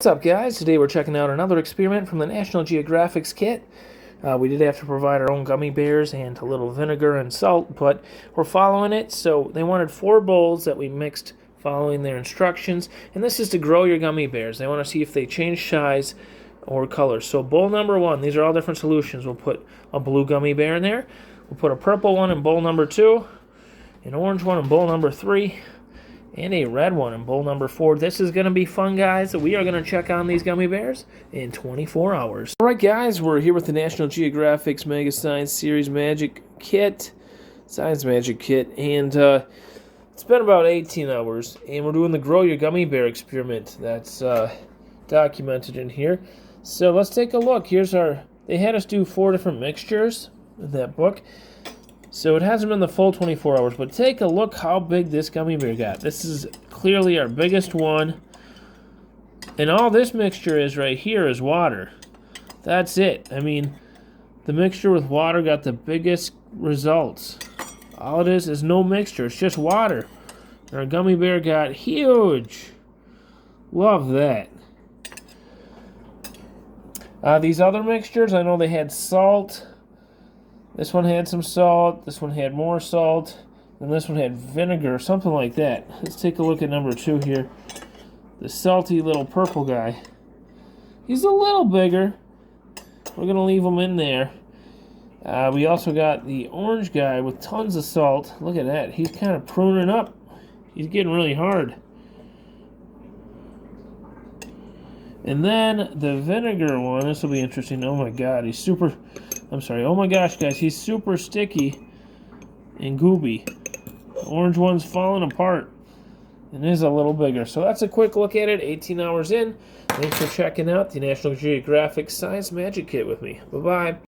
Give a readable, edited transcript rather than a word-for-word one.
What's up, guys? Today we're checking out another experiment from the National Geographic's kit. We did have to provide our own gummy bears and a little vinegar and salt, but we're following it. So they wanted 4 bowls that we mixed following their instructions, and this is to grow your gummy bears. They want to see if they change size or color. So bowl number 1, these are all different solutions. We'll put a blue gummy bear in there. We'll put a purple one in bowl number 2, an orange one in bowl number 3, and a red one in bowl number 4. This is going to be fun, guys. We are going to check on these gummy bears in 24 hours. All right, guys, we're here with the National Geographic's Mega Science Series Magic Kit, Science Magic Kit, and it's been about 18 hours, and we're doing the Grow Your Gummy Bear experiment that's documented in here. So let's take a look. Here's our, they had us do 4 different mixtures in that book. So it hasn't been the full 24 hours, but take a look how big this gummy bear got. This is clearly our biggest one. And all this mixture is right here is water. That's it. I mean, the mixture with water got the biggest results. All it is no mixture. It's just water. And our gummy bear got huge. Love that. These other mixtures, I know they had salt. This one had some salt, this one had more salt, and this one had vinegar, something like that. Let's take a look at number 2 here. The salty little purple guy. He's a little bigger. We're going to leave him in there. We also got the orange guy with tons of salt. Look at that. He's kind of pruning up. He's getting really hard. And then the vinegar one, this will be interesting. Oh my god, he's super... oh my gosh, guys, he's super sticky and gooby. The orange one's falling apart and is a little bigger. So that's a quick look at it, 18 hours in. Thanks for checking out the National Geographic Science Magic Kit with me. Bye-bye.